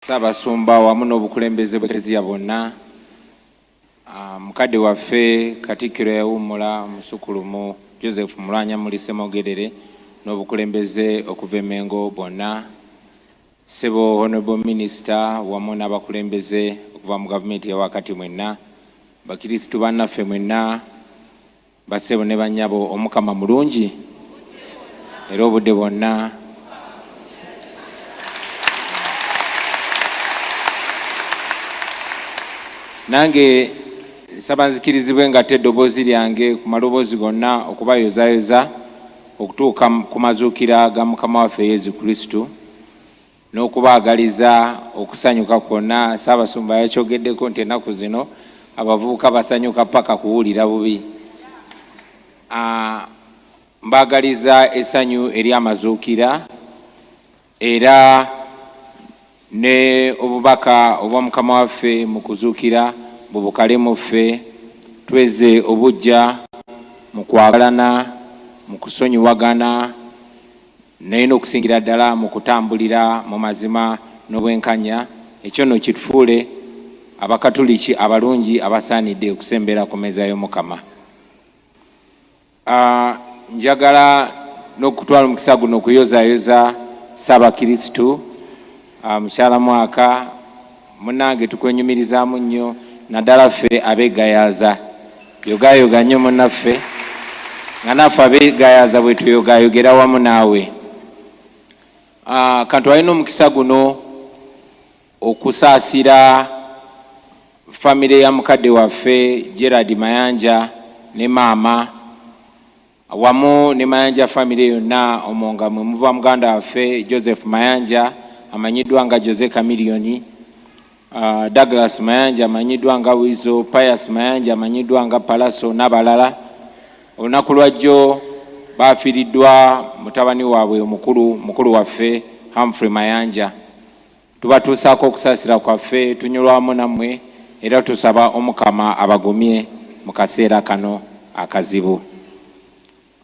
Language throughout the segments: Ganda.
Ssaabasumba wamu n'obukulembeze bw'Eklezia bonna, mukadde waffe Katikkiro yawummula Musukulumu Joseph Mulwanya Mulise Mogerere n'obukulembeze okuva e Mengo bonna, Ssebo Honorable Minister wamu n'abakulembeze okuva mu gavumenti ya wakati mwenna, bakristu bannaffe mwenna, bassebo ne bannyabo, Omukama mulungi era obudde bwonna. Nange nsaba nzikirizibwe ng'ate eddoboozi lyange ku maloboozi gonna okubayozaayoza okutuuka ku mazuukira ga Mukama waffe Yezu Kristu n'okubaagaliza okusanyuka kwonna. Ssaabasumba yakyogeddeko nti ennaku zino abavubuka basanyuka paka kuwulira bubi. Mbaagaliza essanyu eri amazuukira era ne obubaka obwa Mukama waffe mu kuzuukira bubukale mu ffe, tweze obujja mu kwagalana, mu kusonyiwagana, naye n'okusingira ddala mu kutambulira mu mazima n'obwenkanya. Ekyo nno kitufuule abakatuliki abalungi abasaanidde okusembera ku mmeeza y'Omukama. Njagala n'okutwala omukisa guno okuyozaayoza Ssaabakristu mukyala mwaka munnange, tukwenyumirizaamu nnyo naddala ffe abeegayaza. Yogayoga nnyo munnaffe nga naffe abeegayaza bwe tuyogayogera wamu naawe. Kantu alina omukisa guno okusaasira famire ya mukadde waffe Gerard Mayanja ne maama wamu ne Mayanja famire yonna, omwo nga mwe muva muganda waffe Joseph Mayanja amanyiddwa nga Jose Chameleone, Douglas Mayanja amanyiddwa nga Wizo, Pius Mayanja amanyiddwa nga Palaso n'abalala. Olunaku lwajjo baafiiriddwa mutabani waabwe mukulu waffe Humphrey Mayanja. Tubatuusaako okusaasira kwaffe, tunyulwamu nammwe era tusaba Omukama abagumye mu kaseera kano akazibu.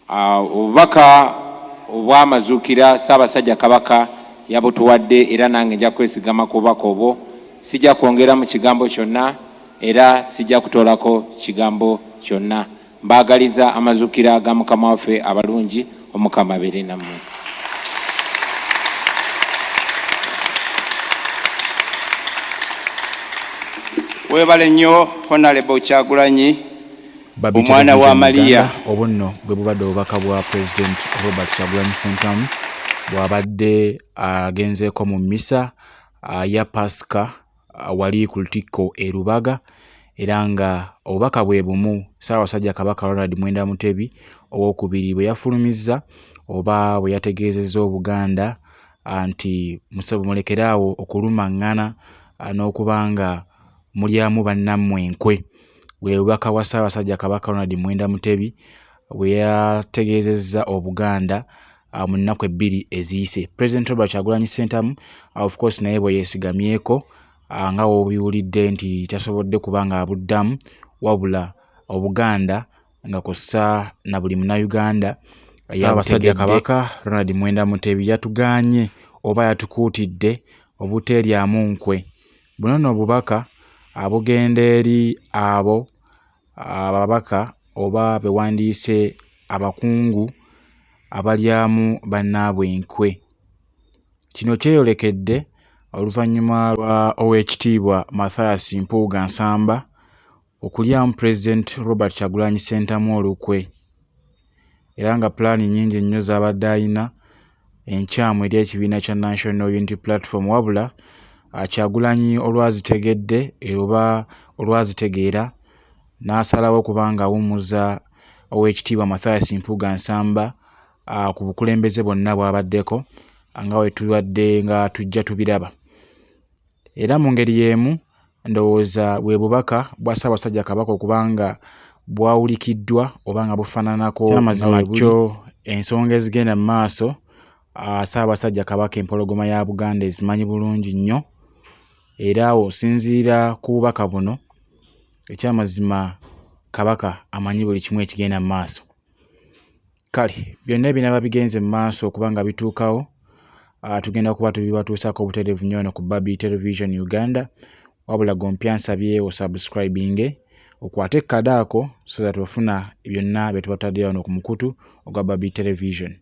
Obubaka obw'amazuukira Ssaabasajja Kabaka yabutuwadde era nange nja kwesigama ku bubaka obwo. Sijja kwongera mu kigambo kyonna era sijja kutoolako kigambo kyonna. Mbaagaliza amazuukira ga Mukama waffe abalungi. Omukama abeere nammwe. Webale nnyo Honorable Kyagulanyi omwana wa Maria. Obunno bwe bubadde obubaka bwa President Robert Kyagulanyi Ssentamu bw'abadde agenzeeko mu mmisa ya Pasika wali ku Lutikko e Lubaga, era nga obubaka bwe bumu Ssaabasajja Kabaka Ronald Mwenda Mutebi owookubiri bwe yafulumizza oba bwe yategeezezza Obuganda nti mulekeraawo okulumaŋŋana n'okuba nga mulyamu bannammwe enkwe. Bwe bubaka bwa Ssaabasajja Kabaka Ronald Mwenda Mutebi bwe yategeezezza Obuganda mu nnaku ebbiri eziyise. President Robert Kyagulanyi Ssentamu of course naye bwe yeesigamyeko nga wobiwulidde nti tasobodde kuba nga abuddamu, wabula Obuganda nga kussa na buli Munnayuganda Ssaabasajja Kabaka Ronald Mwenda Mutebi yatugaanye oba yatukuutidde obuteeryamu nkwe. Buno nno obubaka abugenda eri abo ababaka oba bewandiise abakungu abalyamu bannaabwe enkwe. Kino kyeyolekedde oluvannyuma lwa Oweekitiibwa Mathias Mpuuga Nsamba okulyamu President Robert Kyagulanyi Ssentamu olukwe, era nga pulaani nnyingi nnyo z'abadde alina enkyamu eri ekibiina kya National Unity Platform, wabula Kyagulanyi olwazitegedde oba olwazitegeera n'asalawo okuba nga awummuza Oweekitiibwa Mathias Mpuuga Nsamba ku bukulembeze bwonna bw'abaddeko nga we tubadde nga tujja tubiraba. Era mu ngeri y'emu ndowooza bwe bubaka bwa Ssaabasajja Kabaka okuba nga bwawulikiddwa oba nga bufaananako. Kyamazima kyo ensonga ezigenda mu maaso Ssaabasajja Kabaka empologoma ya Buganda ezimanyi bulungi nnyo, era osinziira ku bubaka buno ekyamazima Kabaka amanyi buli kimu ekigenda mu maaso. Kale byonna ebinaba bigenze mu maaso okuba nga bituukawo, tugenda kuba tubibatuusako obutereevu nnyo no ku Bobi Television Uganda. Wabula gompya nsabye osubscribinge okwate ekkadaako so that ofuna byonna bye tubataddeyo wano ku mukutu ogwa Bobi Television.